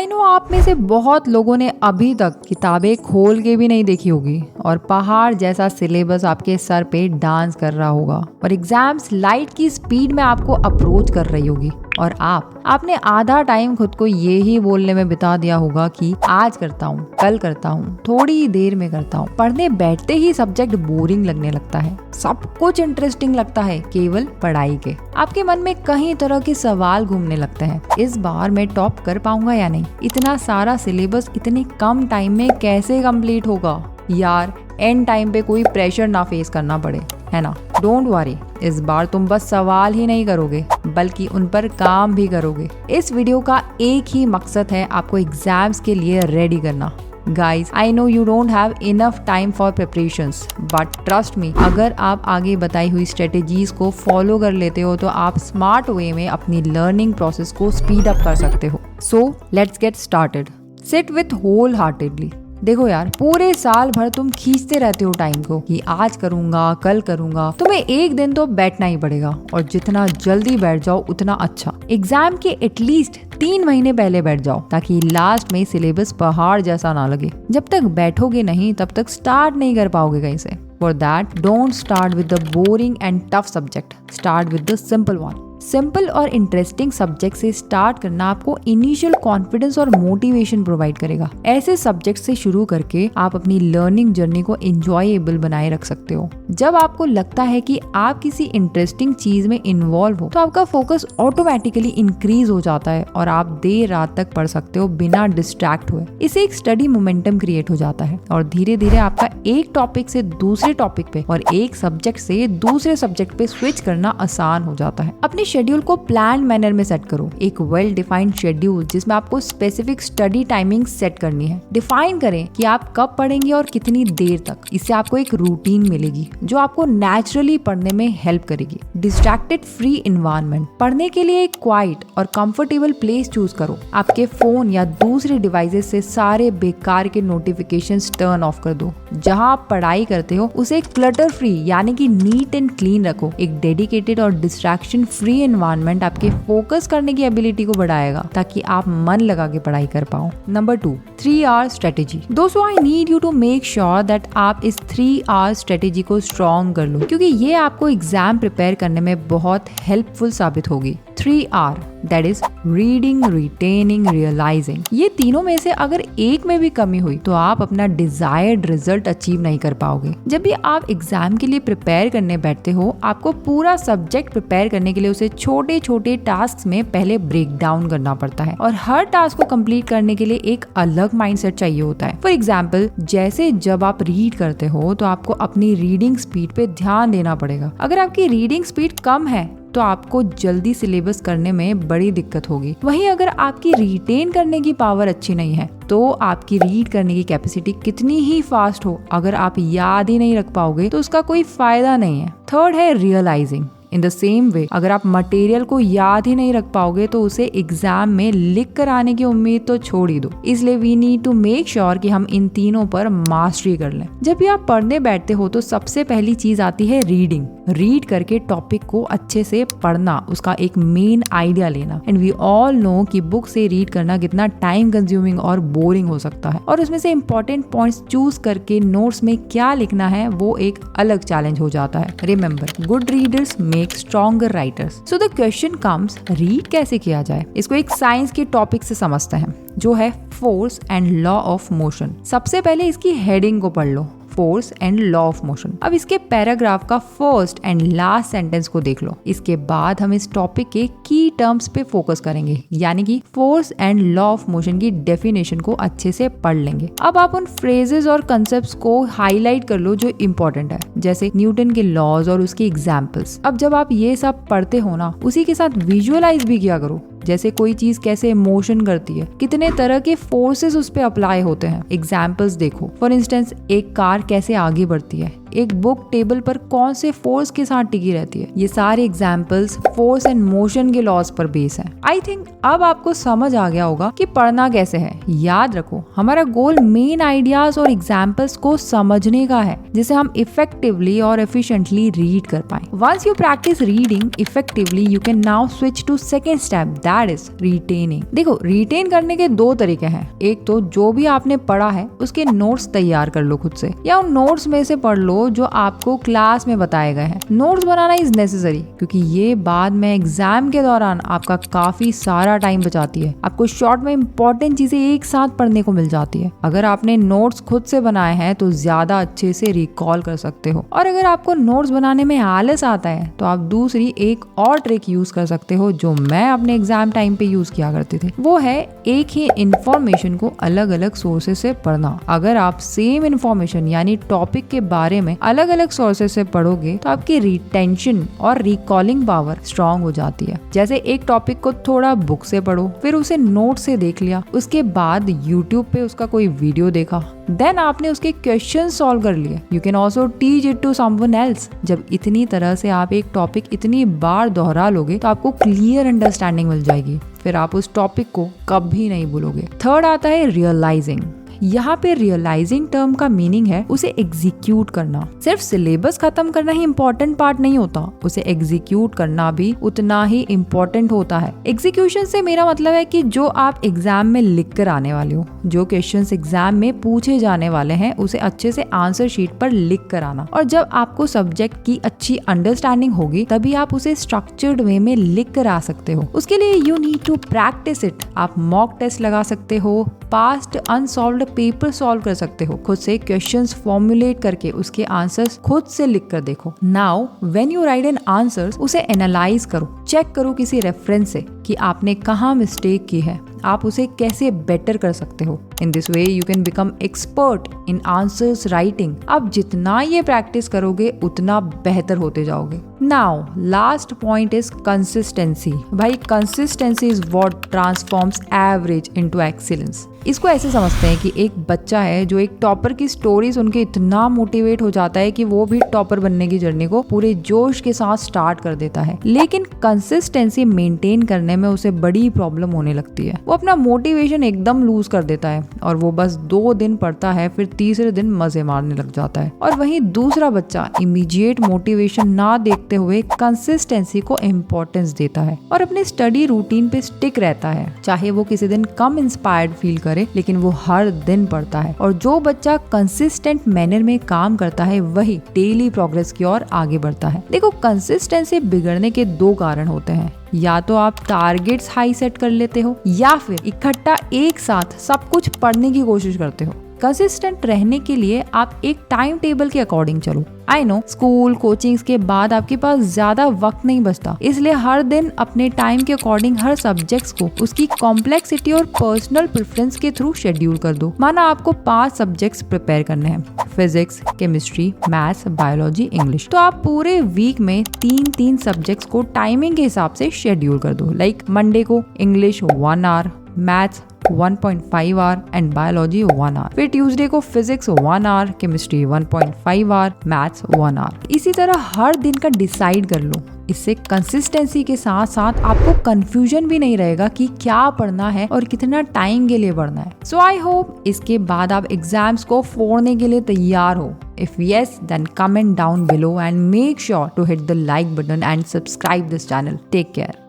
I know आप में से बहुत लोगों ने अभी तक किताबें खोल के भी नहीं देखी होगी और पहाड़ जैसा सिलेबस आपके सर पे डांस कर रहा होगा और एग्जाम्स लाइट की स्पीड में आपको अप्रोच कर रही होगी और आपने आधा टाइम खुद को ये ही बोलने में बिता दिया होगा कि आज करता हूँ, कल करता हूँ, थोड़ी देर में करता हूँ। पढ़ने बैठते ही सब्जेक्ट बोरिंग लगने लगता है, सब कुछ इंटरेस्टिंग लगता है केवल पढ़ाई के। आपके मन में कई तरह के सवाल घूमने लगते हैं, इस बार मैं टॉप कर पाऊंगा या नहीं, इतना सारा सिलेबस इतने कम टाइम में कैसे कंप्लीट होगा, यार एंड टाइम पे कोई प्रेशर ना फेस करना पड़े, है ना। डोंट वरी, इस बार तुम बस सवाल ही नहीं करोगे बल्कि उन पर काम भी करोगे। इस वीडियो का एक ही मकसद है, आपको एग्जाम्स के लिए रेडी करना। Guys, I know you don't have enough time for preparations, but trust me, अगर आप आगे बताई हुई स्ट्रेटेजीज को फॉलो कर लेते हो तो आप स्मार्ट वे में अपनी लर्निंग प्रोसेस को स्पीड अप कर सकते हो। So, let's get started. Sit with wholeheartedly. देखो यार, पूरे साल भर तुम खींचते रहते हो टाइम को कि आज करूंगा, कल करूंगा। तुम्हें एक दिन तो बैठना ही पड़ेगा और जितना जल्दी बैठ जाओ उतना अच्छा। एग्जाम के एटलीस्ट 3 महीने पहले बैठ जाओ ताकि लास्ट में सिलेबस पहाड़ जैसा ना लगे। जब तक बैठोगे नहीं तब तक स्टार्ट नहीं कर पाओगे कहीं से। For that don't start with the boring and tough subject, start with the simple one. Simple और इंटरेस्टिंग सब्जेक्ट से स्टार्ट करना आपको इनिशियल कॉन्फिडेंस और मोटिवेशन प्रोवाइड करेगा। ऐसे सब्जेक्ट से शुरू करके आप अपनी लर्निंग जर्नी को एंजॉयबल बनाए रख सकते हो। जब आपको लगता है कि आप किसी इंटरेस्टिंग चीज में इन्वॉल्व हो तो आपका फोकस ऑटोमेटिकली इंक्रीज हो जाता है और आप देर रात तक पढ़ सकते हो बिना डिस्ट्रैक्ट हुए। इससे एक स्टडी मोमेंटम क्रिएट हो जाता है और धीरे धीरे आपका एक टॉपिक से दूसरे टॉपिक पे और एक सब्जेक्ट से दूसरे सब्जेक्ट पे स्विच करना आसान हो जाता है। अपने शेड्यूल को प्लान मैनर में सेट करो, एक वेल डिफाइंड शेड्यूल जिसमें आपको स्पेसिफिक स्टडी टाइमिंग सेट करनी है। डिफाइन करें कि आप कब पढ़ेंगे और कितनी देर तक। इससे आपको एक रूटीन मिलेगी जो आपको नेचुरली पढ़ने में हेल्प करेगी। डिस्ट्रैक्टेड फ्री एनवायरनमेंट, पढ़ने के लिए एक क्वाइट और कंफर्टेबल प्लेस चूज करो। आपके फोन या दूसरे डिवाइसेस से सारे बेकार के नोटिफिकेशंस टर्न ऑफ कर दो। जहां आप पढ़ाई करते हो उसे एक क्लटर फ्री यानी कि नीट एंड क्लीन रखो। एक डेडिकेटेड और डिस्ट्रैक्शन फ्री एनवायरनमेंट आपके फोकस करने की एबिलिटी को बढ़ाएगा ताकि आप मन लगा के पढ़ाई कर पाओ। Number 2, 3 hour strategy. दोस्तों, I need you to make sure that आप इस 3 आवर स्ट्रेटेजी को स्ट्रॉन्ग कर लो क्योंकि ये आपको एग्जाम प्रिपेयर करने में बहुत हेल्पफुल साबित होगी। 3 hour, that is reading, retaining, realising. ये तीनों में से अगर एक में भी कमी हुई तो आप अपना डिजायर्ड रिजल्ट अचीव नहीं कर पाओगे। जब भी आप एग्जाम के लिए प्रिपेयर करने बैठते हो, आपको पूरा सब्जेक्ट प्रिपेयर करने के लिए उसे छोटे छोटे टास्क में पहले ब्रेक डाउन करना पड़ता है और हर टास्क को कंप्लीट करने के लिए एक अलग माइंडसेट चाहिए होता है। फॉर एग्जाम्पल, जैसे जब आप रीड करते हो तो आपको अपनी रीडिंग स्पीड पे ध्यान देना पड़ेगा। अगर आपकी रीडिंग स्पीड कम है तो आपको जल्दी सिलेबस करने में बड़ी दिक्कत होगी। वहीं अगर आपकी रिटेन करने की पावर अच्छी नहीं है तो आपकी रीड करने की कैपेसिटी कितनी ही फास्ट हो, अगर आप याद ही नहीं रख पाओगे तो उसका कोई फायदा नहीं है। थर्ड है realising. In the same way, अगर आप मटेरियल को याद ही नहीं रख पाओगे तो उसे एग्जाम में लिख कर आने की उम्मीद तो छोड़ ही दो। इसलिए we need to make sure कि हम इन तीनों पर मास्टरी कर लें। जब भी आप पढ़ने बैठते हो तो सबसे पहली चीज आती है रीडिंग। रीड करके टॉपिक को अच्छे से पढ़ना, उसका एक मेन आइडिया लेना। एंड वी ऑल नो कि बुक से रीड करना कितना टाइम कंज्यूमिंग और बोरिंग हो सकता है और उसमें से इंपॉर्टेंट पॉइंट्स चूज करके नोट्स में क्या लिखना है वो एक अलग चैलेंज हो जाता है। Remember, good readers make stronger writers. So the question comes, read कैसे किया जाए? इसको एक साइंस के टॉपिक से समझते हैं जो है force and law of motion. सबसे पहले इसकी हेडिंग को पढ़ लो, force and law of motion. अब इसके पैराग्राफ का फर्स्ट एंड लास्ट सेंटेंस को देख लो। इसके बाद हम इस टॉपिक के की टर्म्स पे फोकस करेंगे यानी कि force and law of motion की डेफिनेशन को अच्छे से पढ़ लेंगे। अब आप उन फ्रेजेस और कंसेप्ट्स को हाईलाइट कर लो जो इम्पोर्टेंट है, जैसे न्यूटन के लॉज और उसकी एग्जाम्पल्स। अब जब आप ये सब पढ़ते हो ना, उसी के साथ विजुअलाइज भी किया करो, जैसे कोई चीज कैसे मोशन करती है, कितने तरह के फोर्सेस उस पे अप्लाई होते हैं। एग्जाम्पल्स देखो, फॉर इंस्टेंस एक कार कैसे आगे बढ़ती है, एक बुक टेबल पर कौन से फोर्स के साथ टिकी रहती है। ये सारे एग्जाम्पल्स फोर्स एंड मोशन के लॉज पर बेस है। आई थिंक अब आपको समझ आ गया होगा कि पढ़ना कैसे है। याद रखो, हमारा गोल मेन आइडियाज और एग्जाम्पल्स को समझने का है, जिसे हम इफेक्टिवली और एफिशिएंटली रीड कर पाए। Once you practise reading effectively, you can now switch to second step, that is retaining. देखो, रिटेन करने के दो तरीके हैं। एक तो जो भी आपने पढ़ा है उसके नोट्स तैयार कर लो खुद से, या उन नोट्स में से पढ़ लो जो आपको क्लास में बताए गए हैं। नोट्स बनाना इज नेसेसरी, क्योंकि ये बाद में एग्जाम के दौरान आपका काफी सारा टाइम बचाती है। आपको शॉर्ट में इंपॉर्टेंट चीजें एक साथ पढ़ने को मिल जाती है। अगर आपने नोट्स खुद से बनाए हैं तो ज्यादा अच्छे से रिकॉल कर सकते हो। और अगर आपको नोट्स बनाने में आलस आता है तो आप दूसरी एक और ट्रिक यूज कर सकते हो, जो मैं अपने एग्जाम टाइम पे यूज किया करती थी। वो है एक ही इंफॉर्मेशन को अलग अलग सोर्सेस से पढ़ना। अगर आप सेम इंफॉर्मेशन यानी टॉपिक के बारे में अलग अलग सोर्सेस से पढ़ोगे तो आपकी रिटेंशन और रिकॉलिंग पावर स्ट्रांग हो जाती है। जैसे एक टॉपिक को थोड़ा बुक से पढ़ो, फिर उसे नोट से देख लिया, उसके बाद यूट्यूब पे उसका कोई वीडियो देखा, देन आपने उसके क्वेश्चन सॉल्व कर लिए। You can also teach it to someone else. जब इतनी तरह से आप एक टॉपिक इतनी बार दोहरा लोगे तो आपको क्लियर अंडरस्टैंडिंग मिल जाएगी, फिर आप उस टॉपिक को कभी नहीं भूलोगे। थर्ड आता है रियलाइजिंग। यहाँ पे रियलाइजिंग टर्म का मीनिंग है उसे एग्जीक्यूट करना। सिर्फ सिलेबस खत्म करना ही इम्पोर्टेंट पार्ट नहीं होता, उसे एग्जीक्यूट करना भी उतना ही इम्पोर्टेंट होता है। एग्जीक्यूशन से मेरा मतलब है कि जो आप एग्जाम में लिख कर आने वाले हो, जो क्वेश्चंस एग्जाम में पूछे जाने वाले हैं, उसे अच्छे से आंसर शीट पर लिख कर आना। और जब आपको सब्जेक्ट की अच्छी अंडरस्टैंडिंग होगी तभी आप उसे स्ट्रक्चर्ड वे में लिख कर आ सकते हो। उसके लिए you need to practise it. आप मॉक टेस्ट लगा सकते हो, पास्ट अनसॉल्व्ड पेपर सॉल्व कर सकते हो, खुद से क्वेश्चंस फॉर्मुलेट करके उसके आंसर्स खुद से लिख कर देखो। Now when you write an answers, उसे एनालाइज करो, चेक करो किसी रेफरेंस से कि आपने कहाँ मिस्टेक की है, आप उसे कैसे बेटर कर सकते हो। In this way you can become expert in answers writing. अब जितना ये प्रैक्टिस करोगे उतना बेहतर होते जाओगे। Now last point is consistency. भाई, consistency is what transforms average into excellence. इसको ऐसे समझते हैं कि एक बच्चा है जो एक टॉपर की स्टोरी सुन के इतना मोटिवेट हो जाता है कि वो भी टॉपर बनने की जर्नी को पूरे जोश के साथ स्टार्ट कर देता है, लेकिन कंसिस्टेंसी मेंटेन करने में उसे बड़ी प्रॉब्लम होने लगती है। वो अपना मोटिवेशन एकदम लूज कर देता है और वो बस 2 दिन पढ़ता है, फिर तीसरे दिन मजे मारने लग जाता है। और वहीं दूसरा बच्चा इमीडिएट मोटिवेशन ना देखते हुए कंसिस्टेंसी को इम्पोर्टेंस देता है और अपने स्टडी रूटीन पे स्टिक रहता है, चाहे वो किसी दिन कम इंस्पायर्ड फील करे, लेकिन वो हर दिन पढ़ता है। और जो बच्चा कंसिस्टेंट मैनर में काम करता है वही डेली प्रोग्रेस की ओर आगे बढ़ता है। देखो, कंसिस्टेंसी बिगड़ने के 2 कारण होते हैं। या तो आप टारगेट्स हाई सेट कर लेते हो, या फिर इकट्ठा एक साथ सब कुछ पढ़ने की कोशिश करते हो। कंसिस्टेंट रहने के लिए आप एक टाइम टेबल के अकॉर्डिंग चलो। आई नो, स्कूल कोचिंग्स के बाद आपके पास ज्यादा वक्त नहीं बचता, इसलिए हर दिन अपने टाइम के अकॉर्डिंग हर सब्जेक्ट्स को उसकी कॉम्प्लेक्सिटी और पर्सनल प्रेफरेंस के थ्रू शेड्यूल कर दो। माना आपको 5 सब्जेक्ट्स प्रिपेयर करने हैं, physics, chemistry, maths, biology, English, तो आप पूरे वीक में 3-3 सब्जेक्ट्स को टाइमिंग के हिसाब से शेड्यूल कर दो। लाइक मंडे को English 1 hour, maths 1.5 hour and biology 1 hour. फिर ट्यूसडे को physics 1 hour, chemistry 1.5 hour, maths 1 hour. इसी तरह हर दिन का डिसाइड कर लो। इससे कंसिस्टेंसी के साथ साथ आपको कंफ्यूजन भी नहीं रहेगा कि क्या पढ़ना है और कितना टाइम के लिए पढ़ना है। सो आई होप इसके बाद आप एग्जाम्स को फोड़ने के लिए तैयार हो। If yes, then comment down below and make sure to hit the like button and subscribe this channel. Take care.